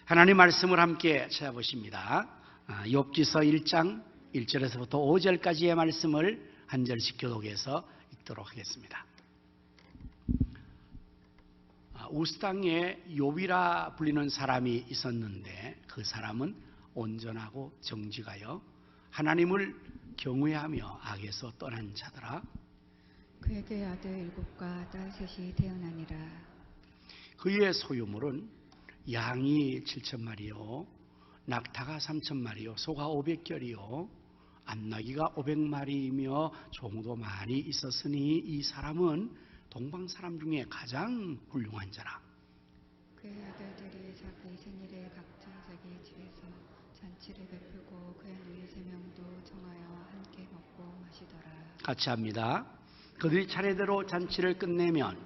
하나님 말씀을 함께 찾아보십니다. 욥기서 1장 1절에서부터 5절까지의 말씀을 한 절씩 교독해서 읽도록 하겠습니다. 우스 땅에 욥이라 불리는 사람이 있었는데 그 사람은 온전하고 정직하여 하나님을 경외하며 악에서 떠난 자더라. 그에게 아들 7과 딸 3이 태어나니라. 그의 소유물은 양이 7,000마리요 낙타가 3,000마리요 소가 500결이요 암나귀가 500마리이며 종도 많이 있었으니 이 사람은 동방 사람 중에 가장 훌륭한 자라. 그의 아들들이 자기 생일에 각자 자기 집에서 잔치를 베풀고 그의 누이 3명도 청하여 함께 먹고 마시더라. 같이 합니다. 그들이 차례대로 잔치를 끝내면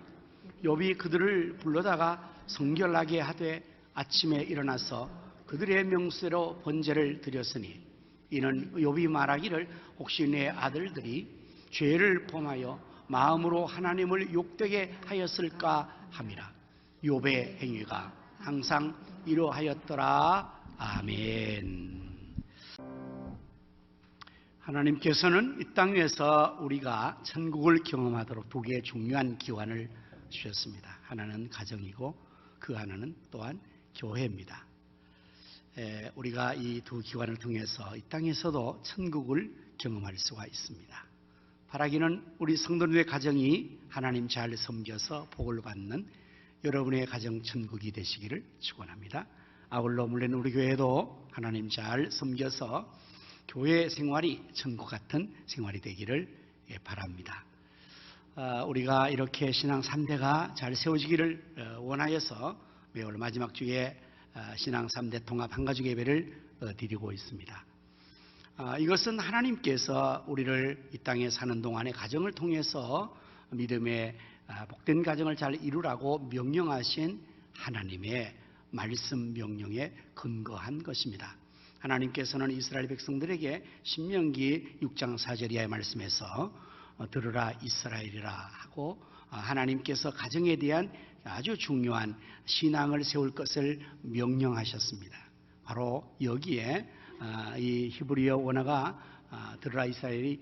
욥이 그들을 불러다가 성결하게 하되 아침에 일어나서 그들의 명세로 번제를 드렸으니 이는 욥이 말하기를 혹시 내 아들들이 죄를 범하여 마음으로 하나님을 욕되게 하였을까 함이라. 욥의 행위가 항상 이러하였더라. 아멘. 하나님께서는 이 땅에서 우리가 천국을 경험하도록 두 개의 중요한 기관을 주셨습니다. 하나는 가정이고 그 하나는 또한 교회입니다. 우리가 이 두 기관을 통해서 이 땅에서도 천국을 경험할 수가 있습니다. 바라기는 우리 성도님의 가정이 하나님 잘 섬겨서 복을 받는 여러분의 가정 천국이 되시기를 축원합니다. 아울러 물론 우리 교회도 하나님 잘 섬겨서 교회 생활이 천국 같은 생활이 되기를 바랍니다. 우리가 이렇게 신앙 3대가 잘 세워지기를 원하여서 매월 마지막 주에 신앙 3대 통합 한가족 예배를 드리고 있습니다. 이것은 하나님께서 우리를 이 땅에 사는 동안의 가정을 통해서 믿음의 복된 가정을 잘 이루라고 명령하신 하나님의 말씀 명령에 근거한 것입니다. 하나님께서는 이스라엘 백성들에게 신명기 6장 4절 이하의 말씀에서 들으라 이스라엘이라 하고 하나님께서 가정에 대한 아주 중요한 신앙을 세울 것을 명령하셨습니다. 바로 여기에 이 히브리어 원어가 들으라 이스라엘이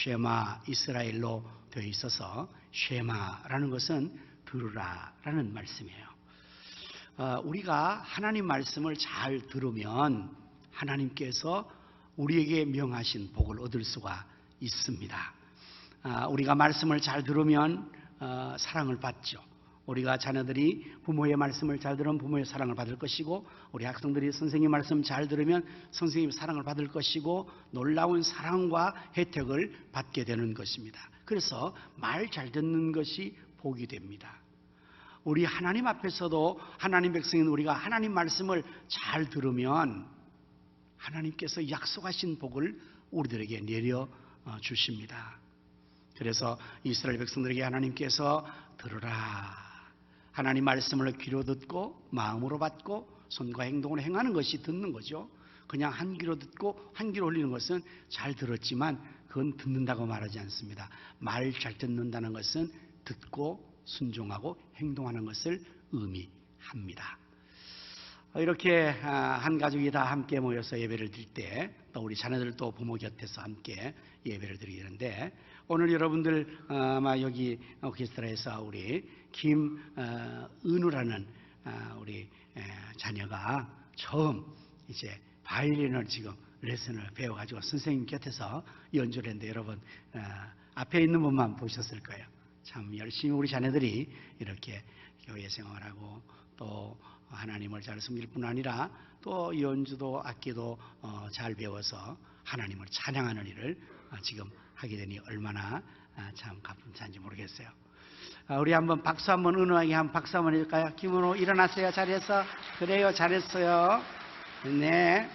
쉐마 이스라엘로 되어 있어서 쉐마라는 것은 들으라라는 말씀이에요. 우리가 하나님 말씀을 잘 들으면 하나님께서 우리에게 명하신 복을 얻을 수가 있습니다. 우리가 말씀을 잘 들으면 사랑을 받죠. 우리가 자녀들이 부모의 말씀을 잘 들으면 부모의 사랑을 받을 것이고 우리 학생들이 선생님 말씀 잘 들으면 선생님의 사랑을 받을 것이고 놀라운 사랑과 혜택을 받게 되는 것입니다. 그래서 말 잘 듣는 것이 복이 됩니다. 우리 하나님 앞에서도 하나님 백성인 우리가 하나님 말씀을 잘 들으면 하나님께서 약속하신 복을 우리들에게 내려 주십니다. 그래서 이스라엘 백성들에게 하나님께서 들으라. 하나님 말씀을 귀로 듣고 마음으로 받고 손과 행동으로 행하는 것이 듣는 거죠. 그냥 한 귀로 듣고 한 귀로 흘리는 것은 잘 들었지만 그건 듣는다고 말하지 않습니다. 말 잘 듣는다는 것은 듣고 순종하고 행동하는 것을 의미합니다. 이렇게 한 가족이 다 함께 모여서 예배를 드릴 때 또 우리 자녀들도 부모 곁에서 함께 예배를 드리는데 오늘 여러분들 아마 여기 오케스트라에서 우리 김은우라는 우리 자녀가 처음 이제 바이올린을 지금 레슨을 배워가지고 선생님 곁에서 연주를 했는데 여러분 앞에 있는 분만 보셨을 거예요. 참 열심히 우리 자녀들이 이렇게 교회 생활하고 또 하나님을 잘 섬길 뿐 아니라 또 연주도 악기도 잘 배워서 하나님을 찬양하는 일을 지금 하게 되니 얼마나 참 가뿐한지 모르겠어요. 우리 한번 박수 한번 은우에게 한번 박수 한번 해줄까요? 김은우 일어났어요. 잘했어. 그래요. 잘했어요. 네.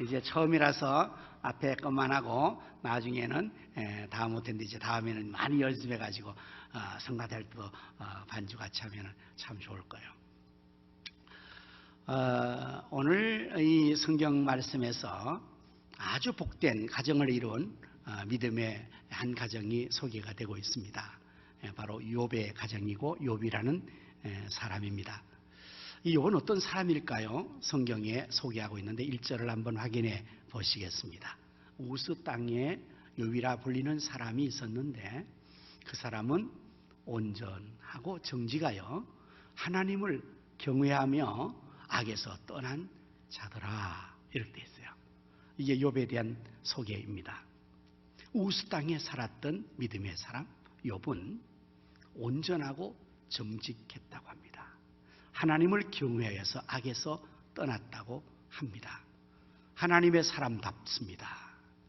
이제 처음이라서 앞에 것만 하고 나중에는 다 못했는데 이제 다음에는 많이 연습해가지고 성가될 때 반주 같이 하면 참 좋을 거예요. 오늘 이 성경 말씀에서 아주 복된 가정을 이룬 믿음의 한 가정이 소개가 되고 있습니다. 바로 욥의 가정이고 욥이라는 사람입니다. 이건 어떤 사람일까요? 성경에 소개하고 있는데 1절을 한번 확인해 보시겠습니다. 우스 땅에 여위라 불리는 사람이 있었는데 그 사람은 온전하고 정직하여 하나님을 경외하며 악에서 떠난 자더라. 이렇게 되어 있어요. 이게 욥에 대한 소개입니다. 우스 땅에 살았던 믿음의 사람 욥은 온전하고 정직했다고 합니다. 하나님을 경외하여서 악에서 떠났다고 합니다. 하나님의 사람답습니다.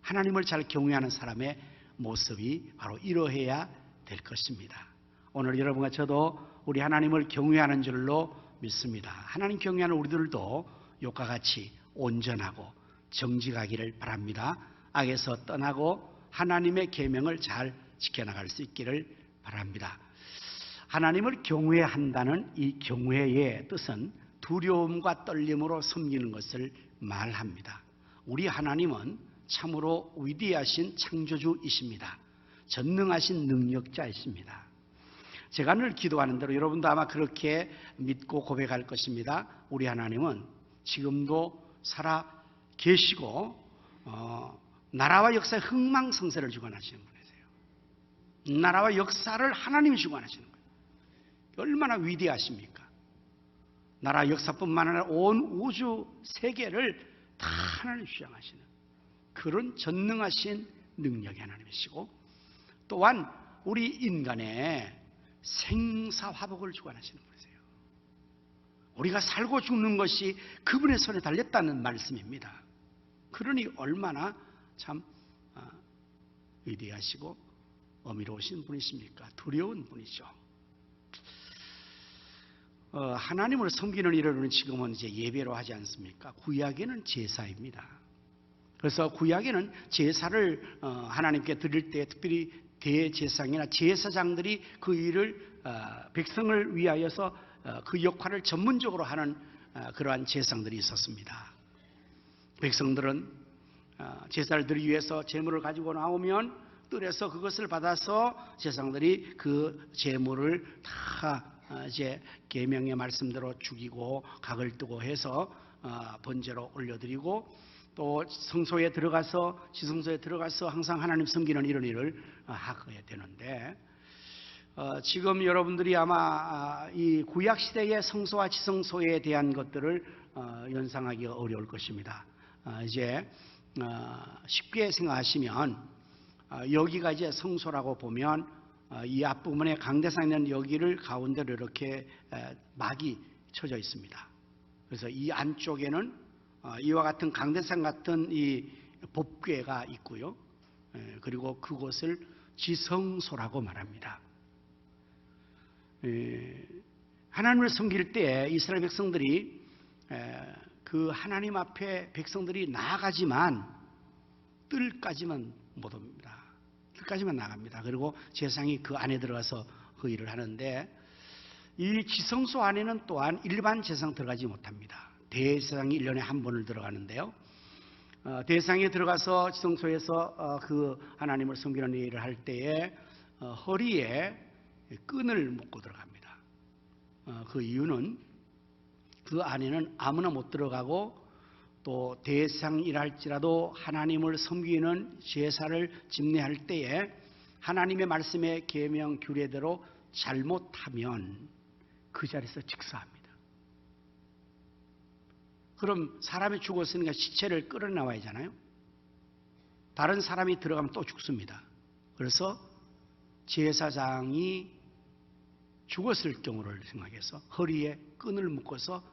하나님을 잘 경외하는 사람의 모습이 바로 이러해야 될 것입니다. 오늘 여러분과 저도 우리 하나님을 경외하는 줄로 믿습니다. 하나님 경외하는 우리들도 욥과 같이 온전하고 정직하기를 바랍니다. 악에서 떠나고 하나님의 계명을 잘 지켜나갈 수 있기를 바랍니다. 하나님을 경외한다는 이 경외의 뜻은 두려움과 떨림으로 섬기는 것을 말합니다. 우리 하나님은 참으로 위대하신 창조주이십니다. 전능하신 능력자이십니다. 제가 늘 기도하는 대로 여러분도 아마 그렇게 믿고 고백할 것입니다. 우리 하나님은 지금도 살아 계시고 나라와 역사의 흥망성쇠를 주관하시는 분이세요. 나라와 역사를 하나님이 주관하시는 거예요. 얼마나 위대하십니까? 나라 역사뿐만 아니라 온 우주 세계를 다 하나님 주장하시는 그런 전능하신 능력의 하나님이시고, 또한 우리 인간의 생사화복을 주관하시는 분이세요. 우리가 살고 죽는 것이 그분의 손에 달렸다는 말씀입니다. 그러니 얼마나 참 위대하시고 어미로우신 분이십니까? 두려운 분이죠. 하나님을 섬기는 일을 지금은 이제 예배로 하지 않습니까? 구약에는 제사입니다. 그래서 구약에는 제사를 하나님께 드릴 때 특별히 대제사장이나 제사장들이 그 일을 백성을 위하여서 그 역할을 전문적으로 하는 그러한 제사장들이 있었습니다. 백성들은 제사를 드리기 위해서 제물을 가지고 나오면 뜰에서 그것을 받아서 제사장들이 그 제물을 다 이제 계명의 말씀대로 죽이고 각을 뜨고 해서 번제로 올려드리고, 또 성소에 들어가서 지성소에 들어가서 항상 하나님 섬기는 이런 일을 하게 되는데, 지금 여러분들이 아마 이 구약 시대의 성소와 지성소에 대한 것들을 연상하기 어려울 것입니다. 이제 쉽게 생각하시면 여기가 이제 성소라고 보면 이 앞부분에 강대상에 있는 여기를 가운데로 이렇게 막이 쳐져 있습니다. 그래서 이 안쪽에는 이와 같은 강대상 같은 이 법궤가 있고요. 그리고 그곳을 지성소라고 말합니다. 하나님을 섬길 때 이스라엘 백성들이 그 하나님 앞에 백성들이 나아가지만 뜰까지만 못 옵니다. 뜰까지만 나갑니다. 그리고 제사장이 그 안에 들어가서 그 일을 하는데, 이 지성소 안에는 또한 일반 제사장 들어가지 못합니다. 대제사장이 1년에 한 번을 들어가는데요. 대제사장이 들어가서 지성소에서 그 하나님을 섬기는 일을 할 때에 허리에 끈을 묶고 들어갑니다. 그 이유는 그 안에는 아무나 못 들어가고, 또 대제사장이랄지라도 하나님을 섬기는 제사를 집례할 때에 하나님의 말씀의 계명 규례대로 잘못하면 그 자리에서 즉사합니다. 그럼 사람이 죽었으니까 시체를 끌어나와야 하잖아요. 다른 사람이 들어가면 또 죽습니다. 그래서 제사장이 죽었을 경우를 생각해서 허리에 끈을 묶어서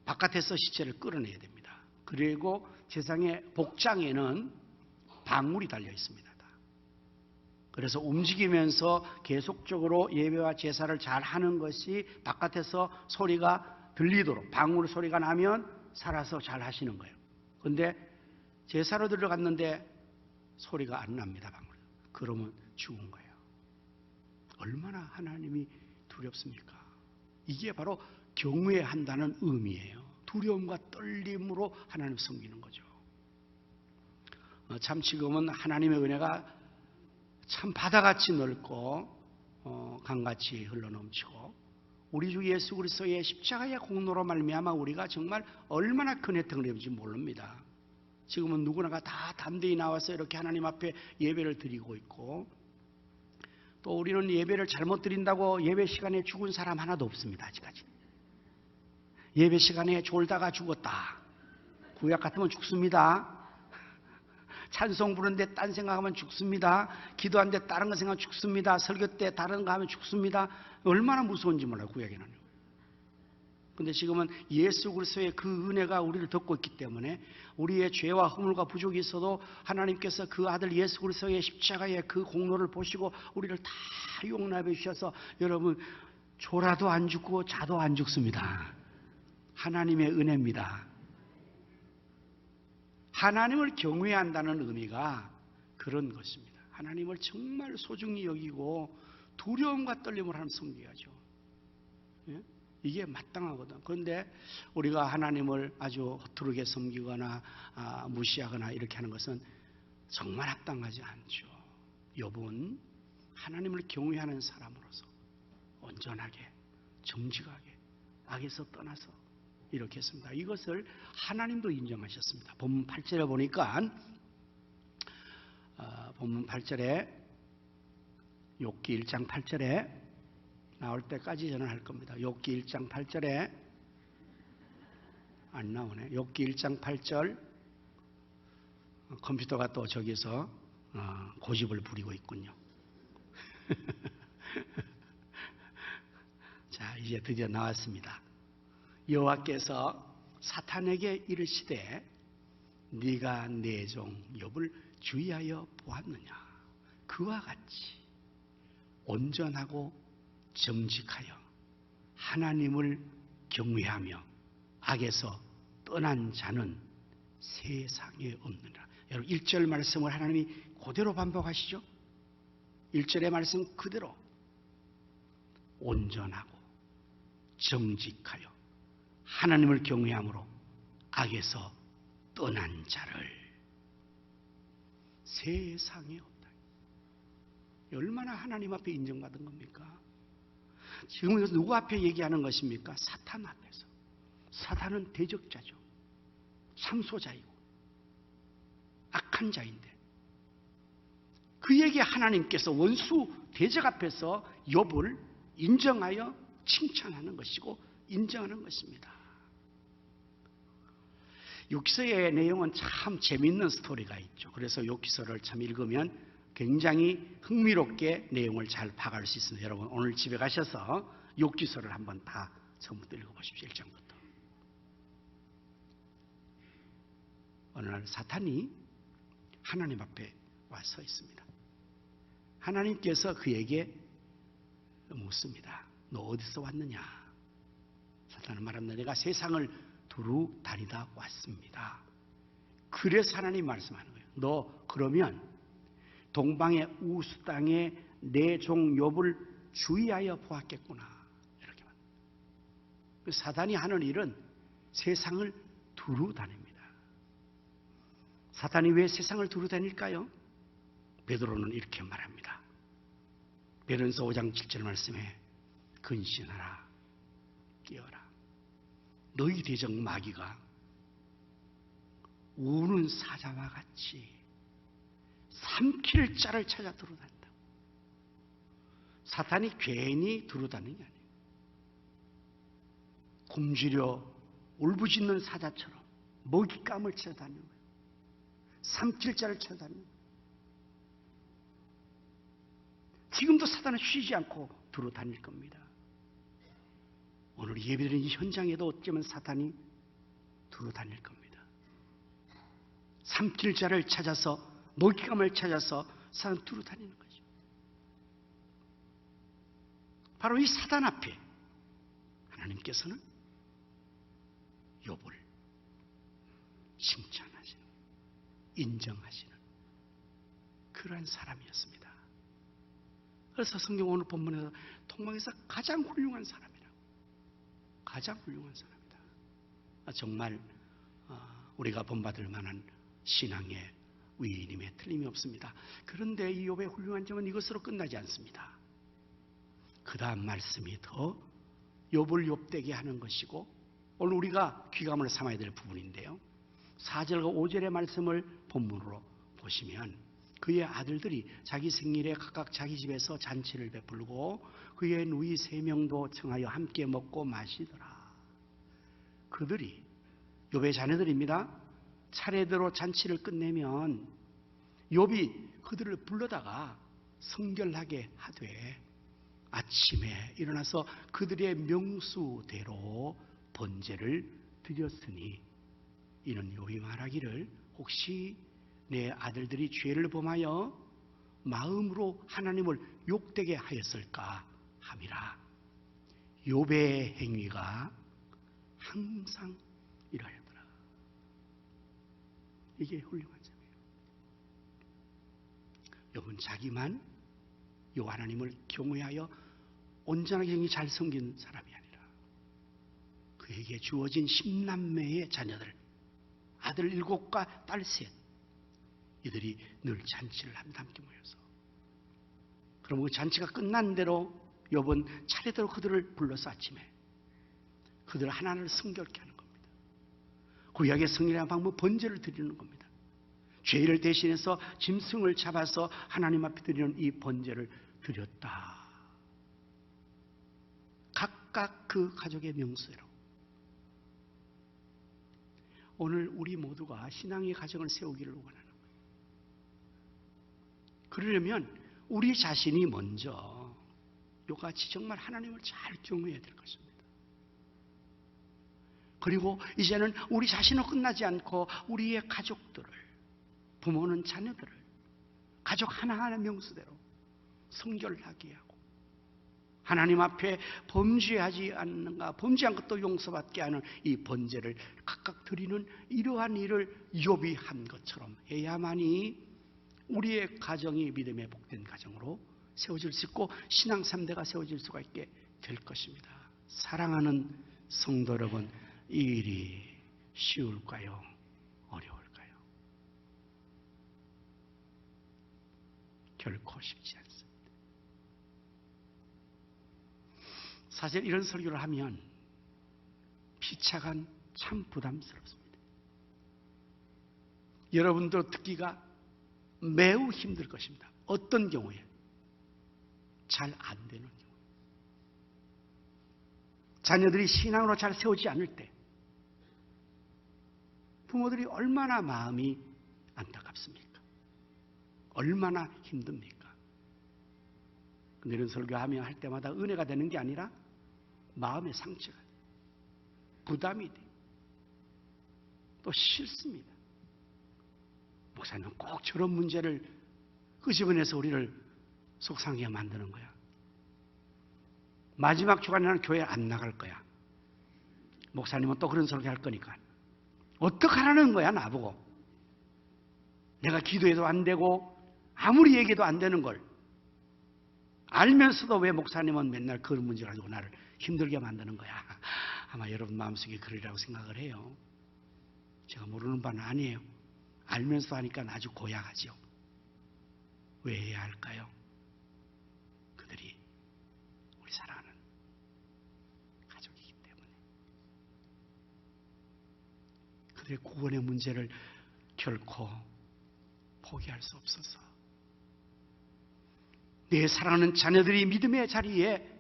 바깥에서 시체를 끌어내야 됩니다. 그리고 제사장의 복장에는 방울이 달려 있습니다. 그래서 움직이면서 계속적으로 예배와 제사를 잘 하는 것이 바깥에서 소리가 들리도록, 방울 소리가 나면 살아서 잘 하시는 거예요. 그런데 제사로 들어갔는데 소리가 안 납니다. 방울. 그러면 죽은 거예요. 얼마나 하나님이 두렵습니까? 이게 바로 경외한다는 의미예요. 두려움과 떨림으로 하나님을 섬기는 거죠. 참 지금은 하나님의 은혜가 참 바다같이 넓고 강같이 흘러넘치고 우리 주 예수 그리스도의 십자가의 공로로 말미암아 우리가 정말 얼마나 큰 혜택을 입은지 모릅니다. 지금은 누구나가 다 담대히 나와서 이렇게 하나님 앞에 예배를 드리고 있고, 또 우리는 예배를 잘못 드린다고 예배 시간에 죽은 사람 하나도 없습니다. 아직까지. 예배 시간에 졸다가 죽었다. 구약 같으면 죽습니다. 찬송 부르는데 딴 생각하면 죽습니다. 기도하는데 다른 거 생각하면 죽습니다. 설교 때 다른 거 하면 죽습니다. 얼마나 무서운지 몰라요, 구약에는요. 근데 지금은 예수 그리스도의 그 은혜가 우리를 덮고 있기 때문에 우리의 죄와 허물과 부족이 있어도 하나님께서 그 아들 예수 그리스도의 십자가의 그 공로를 보시고 우리를 다 용납해 주셔서 여러분 졸아도 안 죽고 자도 안 죽습니다. 하나님의 은혜입니다. 하나님을 경외한다는 의미가 그런 것입니다. 하나님을 정말 소중히 여기고 두려움과 떨림을 하는 섬겨야죠. 예? 이게 마땅하거든. 그런데 우리가 하나님을 아주 허투루게 섬기거나 무시하거나 이렇게 하는 것은 정말 합당하지 않죠. 욥은 하나님을 경외하는 사람으로서 온전하게 정직하게 악에서 떠나서 이렇게 했습니다. 이것을 하나님도 인정하셨습니다. 본문 8절에 보니까 본문 8절에 욥기 1장 8절에 나올 때까지 저는 할 겁니다. 욥기 1장 8절에 안 나오네. 욥기 1장 8절 컴퓨터가 또 저기서 고집을 부리고 있군요. 자, 이제 드디어 나왔습니다. 여호와께서 사탄에게 이르시되 네가 내 종 욥을 주의하여 보았느냐. 그와 같이 온전하고 정직하여 하나님을 경외하며 악에서 떠난 자는 세상에 없느니라. 여러분 1절 말씀을 하나님이 그대로 반복하시죠. 1절의 말씀 그대로 온전하고 정직하여 하나님을 경외함으로 악에서 떠난 자를 세상에 없다. 얼마나 하나님 앞에 인정받은 겁니까? 지금 이것은 누구 앞에 얘기하는 것입니까? 사탄 앞에서. 사탄은 대적자죠. 참소자이고 악한 자인데 그에게 하나님께서 원수 대적 앞에서 욥을 인정하여 칭찬하는 것이고 인정하는 것입니다. 욥기서의 내용은 참 재미있는 스토리가 있죠. 그래서 욥기서를 참 읽으면 굉장히 흥미롭게 내용을 잘 파악할 수 있습니다. 여러분 오늘 집에 가셔서 욥기서를 한번 다 처음부터 읽어보십시오. 1장부터. 어느 날 사탄이 하나님 앞에 와 서 있습니다. 하나님께서 그에게 묻습니다. 너 어디서 왔느냐? 사탄은 말합니다. 내가 세상을 두루 다니다 왔습니다. 그래서 하나님 말씀하는 거예요. 너 그러면 동방의 우스 땅에 내 종 욥을 주의하여 보았겠구나. 이렇게 말합니다. 사단이 하는 일은 세상을 두루 다닙니다. 사탄이 왜 세상을 두루 다닐까요? 베드로는 이렇게 말합니다. 베드로전서 5장 7절 말씀에 근신하라 깨어라. 너희 대적 마귀가 우는 사자와 같이 삼킬 자를 찾아 두루다닌다. 사탄이 괜히 두루다니는 게 아니에요. 굶주려 울부짖는 사자처럼 먹잇감을 찾아다니는 거예요. 삼킬 자를 찾아다니는 거예요. 지금도 사탄은 쉬지 않고 두루다닐 겁니다. 오늘 예배드리는 현장에도 어쩌면 사탄이 두루다닐 겁니다. 삼킬 자를 찾아서 먹잇감을 찾아서 사탄은 두루다니는 거죠. 바로 이 사단 앞에 하나님께서는 욥을 칭찬하시는, 인정하시는 그러한 사람이었습니다. 그래서 성경 오늘 본문에서 통방에서 가장 훌륭한 사람이라고, 가장 훌륭한 사람이다. 정말 우리가 본받을 만한 신앙의 위인임에 틀림이 없습니다. 그런데 이 욥의 훌륭한 점은 이것으로 끝나지 않습니다. 그 다음 말씀이 더 욥을 욥되게 하는 것이고 오늘 우리가 귀감을 삼아야 될 부분인데요. 4절과 5절의 말씀을 본문으로 보시면 그의 아들들이 자기 생일에 각각 자기 집에서 잔치를 베풀고 그의 누이 3명도 청하여 함께 먹고 마시더라. 그들이 욥의 자녀들입니다. 차례대로 잔치를 끝내면 욥이 그들을 불러다가 성결하게 하되 아침에 일어나서 그들의 명수대로 번제를 드렸으니 이는 욥이 말하기를 혹시 내 아들들이 죄를 범하여 마음으로 하나님을 욕되게 하였을까 함이라. 욥의 행위가 항상 이러하더라. 이게 훌륭한 점이에요. 욥은 자기만 요 하나님을 경외하여 온전하게 행위 잘 섬긴 사람이 아니라 그에게 주어진 10남매의 자녀들, 아들 7과 딸 3, 이들이 늘 잔치를 합니다. 함께 모여서. 그럼 그 잔치가 끝난 대로 욥은 차례대로 그들을 불러서 아침에 그들 하나를 성결케 하는 겁니다. 구약의 성결한 방법 번제를 드리는 겁니다. 죄를 대신해서 짐승을 잡아서 하나님 앞에 드리는 이 번제를 드렸다. 각각 그 가족의 명수대로. 오늘 우리 모두가 신앙의 가정을 세우기를 원하는 거예요. 그러려면 우리 자신이 먼저 이같이 정말 하나님을 잘 경외해야 될 것입니다. 그리고 이제는 우리 자신은 끝나지 않고 우리의 가족들을, 부모는 자녀들을 가족 하나하나 명수대로 성결하게 하고 하나님 앞에 범죄하지 않는가, 범죄한 것도 용서받게 하는 이 번제를 각각 드리는 이러한 일을 욥이 한 것처럼 해야만이 우리의 가정이 믿음의 복된 가정으로 세워질 수 있고 신앙 3대가 세워질 수가 있게 될 것입니다. 사랑하는 성도 여러분, 이 일이 쉬울까요? 어려울까요? 결코 쉽지 않습니다. 사실 이런 설교를 하면 피차간 참 부담스럽습니다. 여러분도 듣기가 매우 힘들 것입니다. 어떤 경우에? 잘 안 되는 경우. 자녀들이 신앙으로 잘 세우지 않을 때 부모들이 얼마나 마음이 안타깝습니까? 얼마나 힘듭니까? 근데 이런 설교하며 할 때마다 은혜가 되는 게 아니라 마음의 상처가 돼요. 부담이 돼요. 또 싫습니다. 목사님은 꼭 저런 문제를 끄집어내서 우리를 속상하게 만드는 거야. 마지막 주간에 나는 교회 안 나갈 거야. 목사님은 또 그런 설교 할 거니까. 어떡하라는 거야 나보고. 내가 기도해도 안 되고 아무리 얘기해도 안 되는 걸 알면서도 왜 목사님은 맨날 그런 문제 가지고 나를 힘들게 만드는 거야. 아마 여러분 마음속에 그러리라고 생각을 해요. 제가 모르는 바는 아니에요. 알면서도 하니까 아주 고약하죠. 왜 해야 할까요? 그들이 우리 사랑하는 가족이기 때문에. 그들의 구원의 문제를 결코 포기할 수 없어서. 내 사랑하는 자녀들이 믿음의 자리에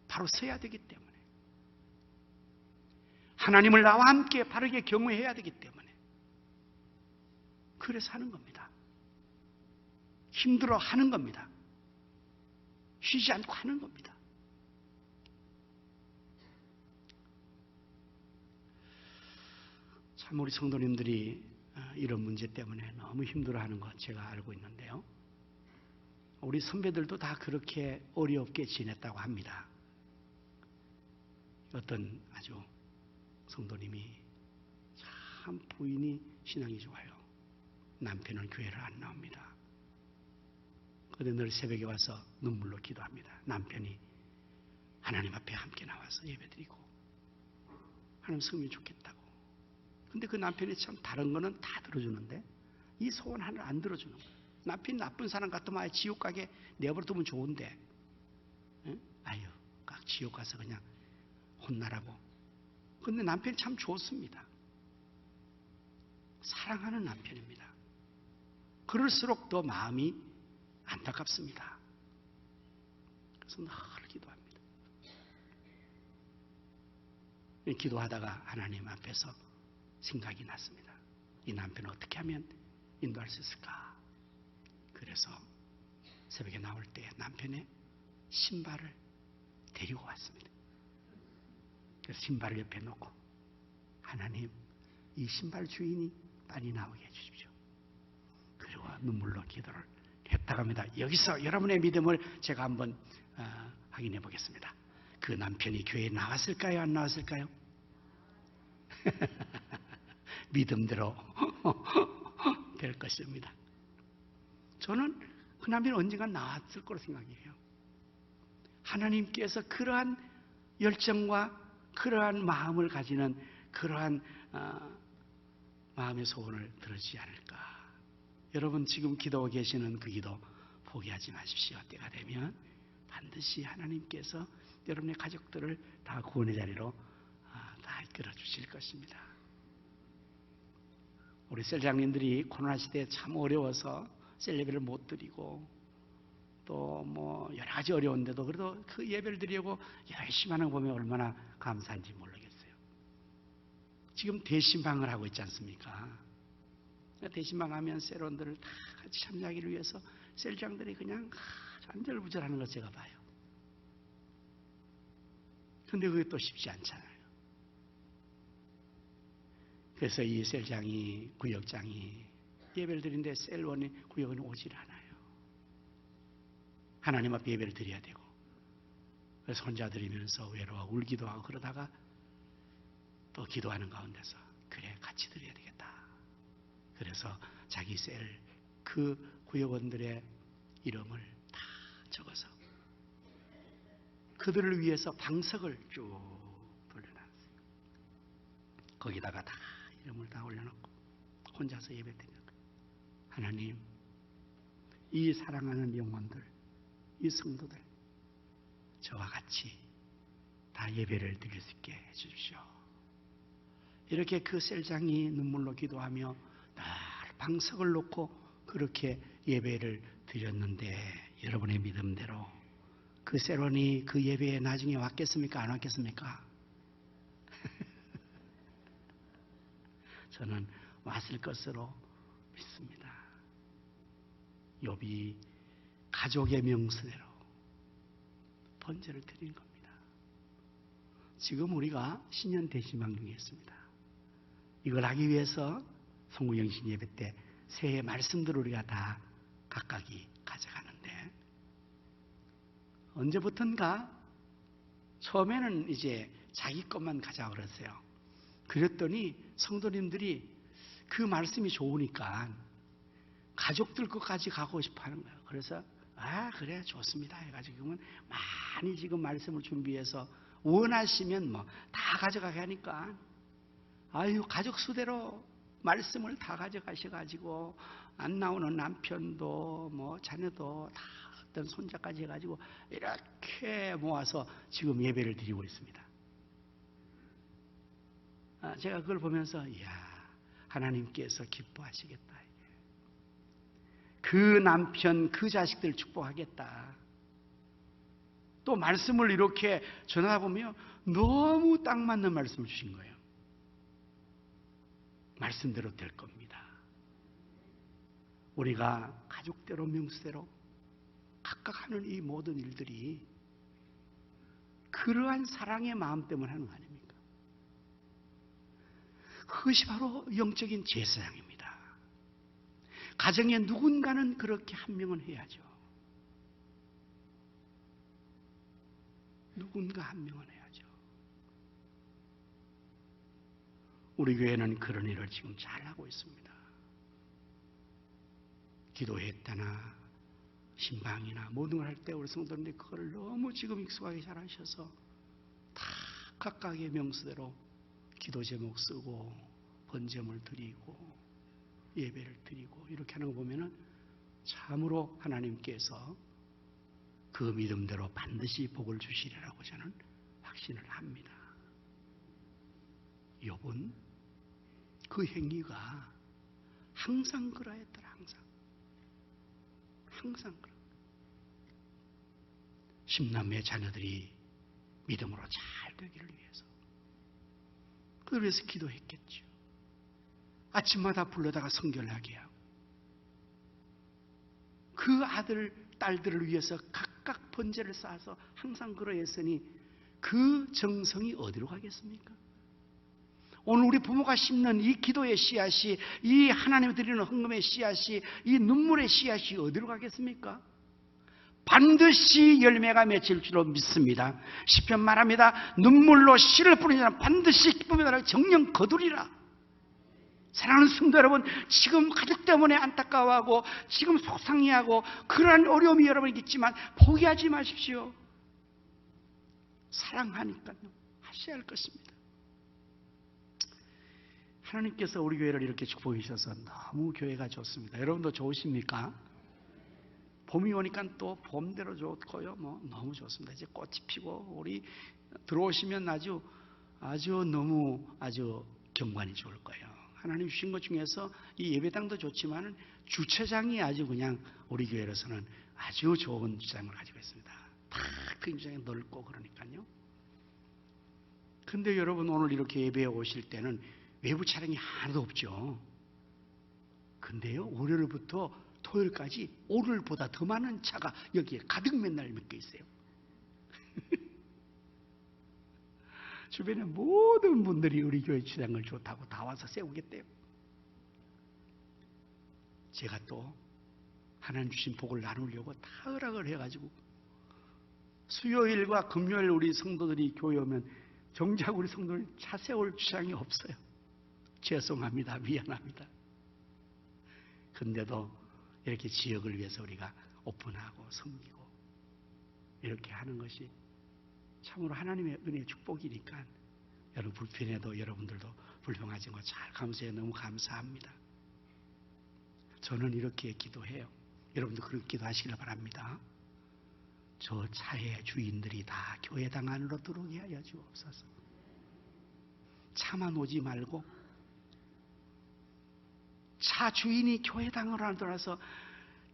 바로 서야 되기 때문에. 하나님을 나와 함께 바르게 경외해야 되기 때문에. 그래서 하는 겁니다. 힘들어 하는 겁니다. 쉬지 않고 하는 겁니다. 참 우리 성도님들이 이런 문제 때문에 너무 힘들어하는 것 제가 알고 있는데요. 우리 선배들도 다 그렇게 어렵게 지냈다고 합니다. 어떤 아주 성도님이 참 부인이 신앙이 좋아요. 남편은 교회를 안 나옵니다. 그런데 늘 새벽에 와서 눈물로 기도합니다. 남편이 하나님 앞에 함께 나와서 예배드리고 하나님 섬기면 좋겠다고. 근데 그 남편이 참 다른 거는 다 들어주는데 이 소원 하나를 안 들어주는 거예요. 남편이 나쁜 사람 같으면 아예 지옥 가게 내버려 두면 좋은데, 응? 아유, 각 지옥 가서 그냥 혼나라고. 근데 남편이 참 좋습니다. 사랑하는 남편입니다. 그럴수록 더 마음이 안타깝습니다. 그래서 늘 기도합니다. 기도하다가 하나님 앞에서 생각이 났습니다. 이 남편을 어떻게 하면 인도할 수 있을까? 그래서 새벽에 나올 때 남편의 신발을 데리고 왔습니다. 그래서 신발을 옆에 놓고 하나님, 이 신발 주인이 빨리 나오게 해주십시오. 그리고 눈물로 기도를 했다고 합니다. 여기서 여러분의 믿음을 제가 한번 확인해 보겠습니다. 그 남편이 교회에 나왔을까요? 안 나왔을까요? 믿음대로 될 것입니다. 저는 그 남편이 언젠가 나왔을 거로 생각해요. 하나님께서 그러한 열정과 그러한 마음을 가지는 그러한 마음의 소원을 들어주지 않을까. 여러분 지금 기도하고 계시는 그 기도 포기하지 마십시오. 때가 되면 반드시 하나님께서 여러분의 가족들을 다 구원의 자리로 다 이끌어 주실 것입니다. 우리 셀장님들이 코로나 시대에 참 어려워서 셀 예배를 못 드리고 또 뭐 여러 가지 어려운데도 그래도 그 예배를 드리려고 열심히 하는 거 보면 얼마나 감사한지 모르겠어요. 지금 대신방을 하고 있지 않습니까? 대신방 하면 셀원들을 다 같이 참여하기를 위해서 셀장들이 그냥 안절부절하는 걸 제가 봐요. 근데 그게 또 쉽지 않잖아요. 그래서 이 셀장이, 구역장이 예배를 드리는데 셀원이, 구역은 오질 않아요. 하나님 앞에 예배를 드려야 되고, 그래서 혼자 드리면서 외로워 울기도 하고 그러다가 또 기도하는 가운데서 그래 같이 드려야 되겠다. 그래서 자기 셀 그 구역원들의 이름을 다 적어서 그들을 위해서 방석을 쭉 돌려놨어요. 거기다가 다 이름을 다 올려놓고 혼자서 예배 드리는 거예요. 하나님, 이 사랑하는 영혼들, 이 성도들 저와 같이 다 예배를 드릴 수 있게 해주십시오. 이렇게 그 셀장이 눈물로 기도하며 늘 방석을 놓고 그렇게 예배를 드렸는데 여러분의 믿음대로 그 셀원이 그 예배에 나중에 왔겠습니까? 안 왔겠습니까? 저는 왔을 것으로 믿습니다. 욥이 가족의 명수대로 번제를 드린 겁니다. 지금 우리가 신년 대신방 중에 있습니다. 이걸 하기 위해서 송구영신 예배 때 새해 말씀들을 우리가 다 각각이 가져가는데 언제부턴가 처음에는 이제 자기 것만 가자고 그랬어요. 그랬더니 성도님들이 그 말씀이 좋으니까 가족들 것까지 가고 싶어 하는 거예요. 그래서 그래 좋습니다 해가지고 지금은 많이 지금 말씀을 준비해서 원하시면 뭐 다 가져가게 하니까 가족 수대로 말씀을 다 가져가셔가지고 안 나오는 남편도 뭐 자녀도 다 어떤 손자까지 해가지고 이렇게 모아서 지금 예배를 드리고 있습니다. 제가 그걸 보면서 이야 하나님께서 기뻐하시겠다. 그 남편 그 자식들 축복하겠다. 또 말씀을 이렇게 전하다 보면 너무 딱 맞는 말씀을 주신 거예요. 말씀대로 될 겁니다. 우리가 가족대로 명수대로 각각 하는 이 모든 일들이 그러한 사랑의 마음 때문에 하는 거 아닙니까? 그것이 바로 영적인 제사장입니다. 가정에 누군가는 그렇게 한 명은 해야죠. 누군가 한 명은 해야죠. 우리 교회는 그런 일을 지금 잘하고 있습니다. 기도회 때나 신방이나 모든 걸 할 때 우리 성도님들이 그걸 너무 지금 익숙하게 잘하셔서 다 각각의 명수대로 기도 제목 쓰고 번제물 드리고 예배를 드리고 이렇게 하는 거 보면은 참으로 하나님께서 그 믿음대로 반드시 복을 주시리라고 저는 확신을 합니다. 욥은 그 행위가 항상 그러했더라. 항상 그러. 10남매 자녀들이 믿음으로 잘 되기를 위해서, 그걸 위해서 기도했겠죠. 아침마다 불러다가 성결하게 하고, 그 아들, 딸들을 위해서 각각 번제를 쌓아서 항상 그러했으니 그 정성이 어디로 가겠습니까? 오늘 우리 부모가 심는 이 기도의 씨앗이, 이 하나님이 드리는 헌금의 씨앗이, 이 눈물의 씨앗이 어디로 가겠습니까? 반드시 열매가 맺힐 줄로 믿습니다. 시편 말합니다. 눈물로 씨를 뿌리는 자는 반드시 기쁨의 나라를 정령 거두리라. 사랑하는 성도 여러분, 지금 가족 때문에 안타까워하고 지금 속상해하고 그러한 어려움이 여러분에게 있지만 포기하지 마십시오. 사랑하니까요. 하셔야 할 것입니다. 하나님께서 우리 교회를 이렇게 축복해 주셔서 너무 교회가 좋습니다. 여러분도 좋으십니까? 봄이 오니까 또 봄대로 좋고요. 너무 좋습니다. 이제 꽃이 피고 우리 들어오시면 아주 너무 경관이 좋을 거예요. 하나님 주신 것 중에서 이 예배당도 좋지만 주차장이 아주 그냥 우리 교회로서는 아주 좋은 주차장을 가지고 있습니다. 다 그 주차장이 넓고 그러니까요. 근데 여러분 오늘 이렇게 예배에 오실 때는 외부 차량이 하나도 없죠. 근데요, 월요일부터 토요일까지 오늘보다 더 많은 차가 여기에 가득 맨날 묶여 있어요. 주변에 모든 분들이 우리 교회 주차장을 좋다고 다 와서 세우겠대요. 제가 또 하나님 주신 복을 나누려고 다 허락을 해가지고 수요일과 금요일 우리 성도들이 교회 오면 정작 우리 성도들 차 세울 주차장이 없어요. 죄송합니다. 미안합니다. 근데도 이렇게 지역을 위해서 우리가 오픈하고 섬기고 이렇게 하는 것이 참으로 하나님의 은혜의 축복이니까 여러분 불편해도 여러분들도 불평하지 않고 잘 감사해. 너무 감사합니다. 저는 이렇게 기도해요. 여러분도 그렇게 기도하시길 바랍니다. 저 차의 주인들이 다 교회당 안으로 들어오게 하여 주옵소서. 차만 오지 말고 차 주인이 교회당으로 들어와서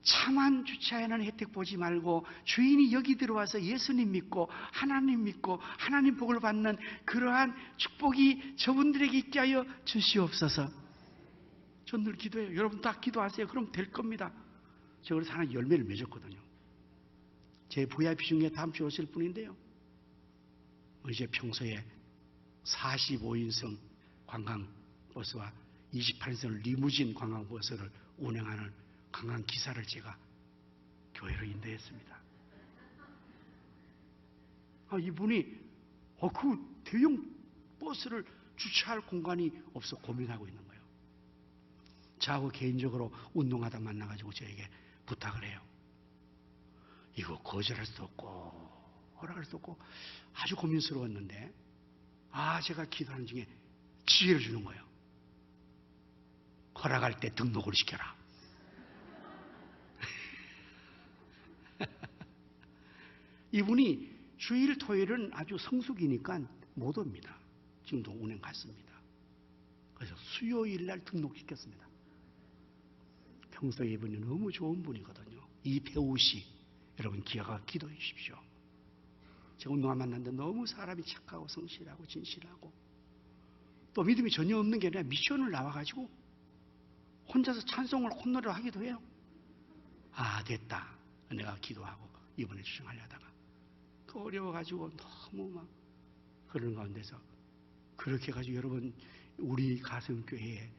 차만 주차하는 혜택 보지 말고 주인이 여기 들어와서 예수님 믿고 하나님 믿고 하나님 복을 받는 그러한 축복이 저분들에게 있게 하여 주시옵소서. 전 늘 기도해요. 여러분 다 기도하세요. 그럼 될 겁니다. 저 그래서 하나 열매를 맺었거든요. 제 VIP 중에 다음 주에 오실 분인데요. 이제 평소에 45인승 관광버스와 28인승 리무진 관광버스를 운행하는 관광기사를 제가 교회로 인도했습니다. 이분이 그 대형 버스를 주차할 공간이 없어 고민하고 있는 거예요. 저하고 개인적으로 운동하다 만나가지고 저에게 부탁을 해요. 이거 거절할 수도 없고 허락할 수도 없고 아주 고민스러웠는데 제가 기도하는 중에 지혜를 주는 거예요. 허락할 때 등록을 시켜라. 이분이 주일 토요일은 아주 성수기니까 못 옵니다. 지금도 운행 갔습니다. 그래서 수요일 날 등록시켰습니다. 평소에 이분이 너무 좋은 분이거든요. 이배우 씨, 여러분 기억하고 기도해 주십시오. 제가 운동화 만났는데 너무 사람이 착하고 성실하고 진실하고 또 믿음이 전혀 없는 게 아니라 미션을 나와가지고 혼자서 찬송을 콧노래를 하기도 해요. 됐다. 내가 기도하고 이번에 주장하려다가 어려워가지고 너무 막 그러는 가운데서 그렇게 해가지고 여러분 우리 가성교회에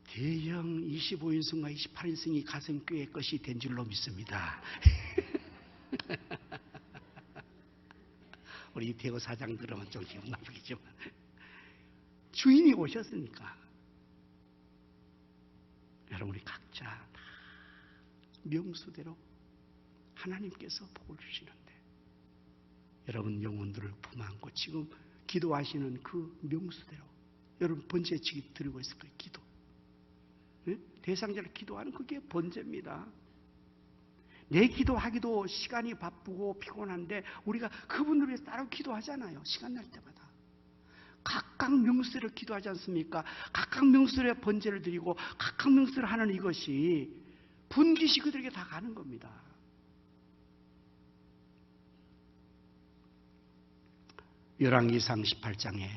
대형 25인승과 28인승이 가성교회 것이 된 줄로 믿습니다. 우리 대구 사장 들으면 좀 기분 나쁘겠지만 주인이 오셨으니까 여러분 우리 각자 다 명수대로 하나님께서 복을 주시는데 여러분 영혼들을 품안고 지금 기도하시는 그 명수대로 여러분 번제치기 드리고 있을 거예요. 기도. 대상자를 기도하는 그게 번제입니다. 내 기도하기도 시간이 바쁘고 피곤한데 우리가 그분을 위해서 따로 기도하잖아요. 시간 날 때마다. 각각 명수대로 기도하지 않습니까? 각각 명수대로 번제를 드리고 각각 명수대로 하는 이것이 분깃이 그들에게 다 가는 겁니다. 열왕기상 18장에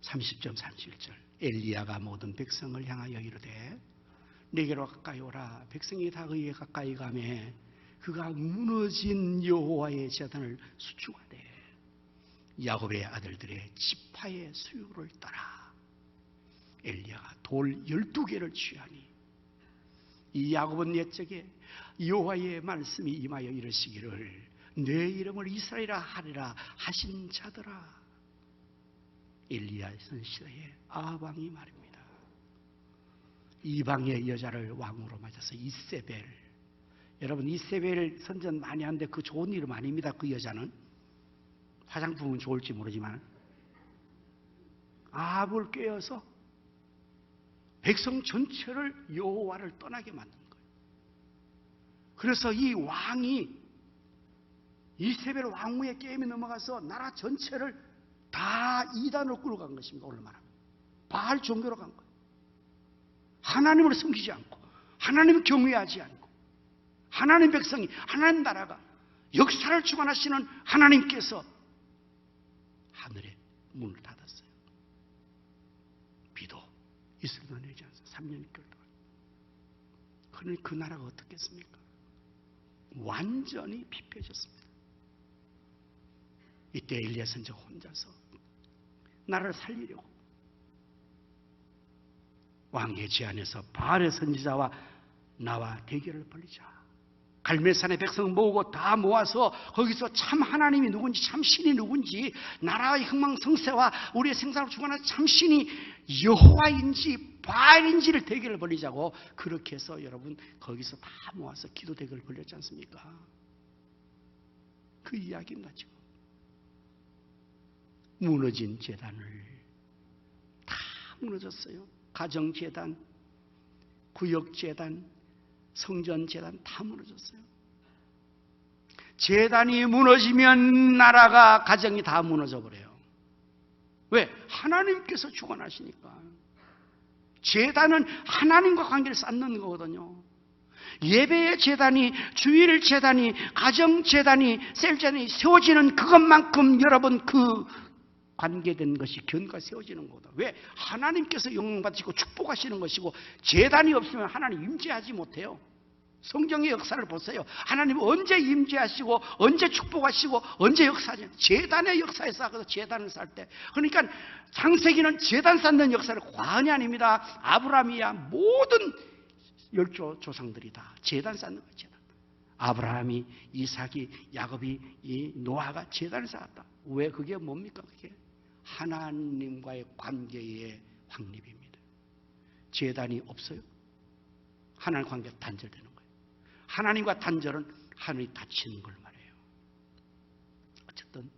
30절 31절 엘리야가 모든 백성을 향하여 이르되 내게로 가까이 오라. 백성이 다 그에게 가까이 가매 그가 무너진 여호와의 제단을 수축하되 야곱의 아들들의 지파의 수요를 따라 엘리야가 돌 12개를 취하니 이 야곱은 옛적에 여호와의 말씀이 임하여 이르시기를 내 이름을 이스라엘이라 하리라 하신 자더라. 엘리야의 시대에 아방이 말입니다. 이방의 여자를 왕으로 맞아서 이세벨. 여러분 이세벨 선전 많이 하는데 그 좋은 이름 아닙니다. 그 여자는 화장품은 좋을지 모르지만 아합을 꿰어서 백성 전체를 여호와를 떠나게 만든 거예요. 그래서 이 왕이 이세벨 왕후의 게임에 넘어가서 나라 전체를 다 이단으로 끌어간 것입니다. 오늘 말하면 바알 종교로 간 거예요. 하나님을 섬기지 않고 하나님을 경외하지 않고 하나님 백성이 하나님 나라가 역사를 주관하시는 하나님께서 하늘의 문을 닫았어요. 비도 이슬도 내지 않았어요. 3년 6개월 동안. 그러니 그 나라가 어떻겠습니까? 완전히 피폐해졌습니다. 이때 엘리야 선지자 혼자서 나라를 살리려고 왕의 제안에서 바알의 선지자와 나와 대결을 벌이자. 갈멜산의 백성을 모으고 다 모아서 거기서 참 하나님이 누군지 참 신이 누군지 나라의 흥망성쇠와 우리의 생사를 주관하는 참 신이 여호와인지 바알인지를 대결을 벌이자고 그렇게 해서 여러분 거기서 다 모아서 기도 대결을 벌였지 않습니까? 그 이야기입니다. 지금 무너진 제단을 다 무너졌어요. 가정제단, 구역제단, 성전제단 다 무너졌어요. 제단이 무너지면 나라가 가정이 다 무너져 버려요. 왜? 하나님께서 주관하시니까. 제단은 하나님과 관계를 쌓는 거거든요. 예배의 제단이, 주일 제단이, 가정 제단이, 셀 제단이 세워지는 그것만큼 여러분 그 관계된 것이 견고가 세워지는 거다. 왜? 하나님께서 영광 받으시고 축복하시는 것이고 제단이 없으면 하나님 임재하지 못해요. 성경의 역사를 보세요. 하나님 언제 임재하시고 언제 축복하시고 언제 역사하시고 제단의 역사에 쌓아서 제단을 쌓을 때 그러니까 창세기는 제단 쌓는 역사를 과언이 아닙니다. 아브라함이야 모든 열조 조상들이 다 제단 쌓는 거예요. 제단. 아브라함이 이삭이 야곱이 이 노아가 제단을 쌓았다. 왜 그게 뭡니까? 그게 하나님과의 관계의 확립입니다. 제단이 없어요. 하나님 관계가 단절되는 거예요. 하나님과 단절은 하늘이 닫히는 걸 말해요. 어쨌든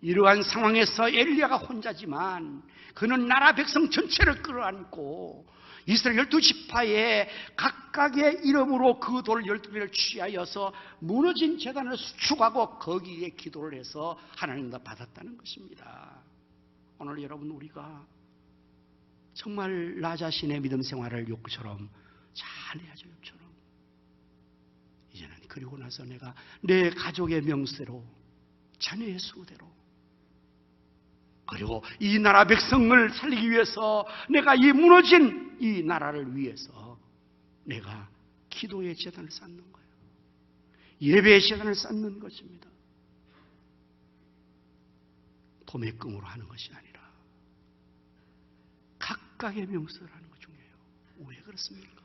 이러한 상황에서 엘리야가 혼자지만 그는 나라 백성 전체를 끌어안고 이스라엘 12지파의 각각의 이름으로 그 돌 12개를 취하여서 무너진 제단을 수축하고 거기에 기도를 해서 하나님과 받았다는 것입니다. 오늘 여러분 우리가 정말 나 자신의 믿음 생활을 욥처럼 잘 해야죠. 욥처럼. 이제는 그리고 나서 내가 내 가족의 명세로 자녀의 수대로 그리고 이 나라 백성을 살리기 위해서 내가 이 무너진 이 나라를 위해서 내가 기도의 제단을 쌓는 거예요. 예배의 제단을 쌓는 것입니다. 도매금으로 하는 것이 아니라 각각의 명세를 하는 것 중요해요. 왜 그렇습니까?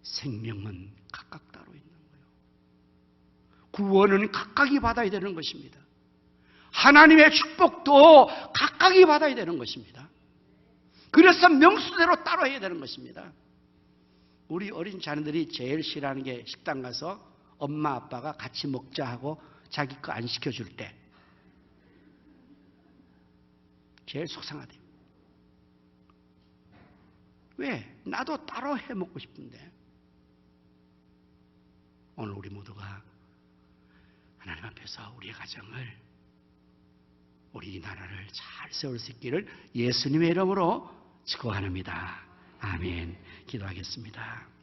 생명은 각각 따로 있는 거예요. 구원은 각각이 받아야 되는 것입니다. 하나님의 축복도 각각이 받아야 되는 것입니다. 그래서 명수대로 따로 해야 되는 것입니다. 우리 어린 자녀들이 제일 싫어하는 게 식당 가서 엄마 아빠가 같이 먹자 하고 자기 거 안 시켜줄 때 제일 속상하대요. 왜? 나도 따로 해 먹고 싶은데. 오늘 우리 모두가 하나님 앞에서 우리의 가정을 우리나라를 잘 세울 수 있기를 예수님의 이름으로 축원합니다. 아멘. 기도하겠습니다.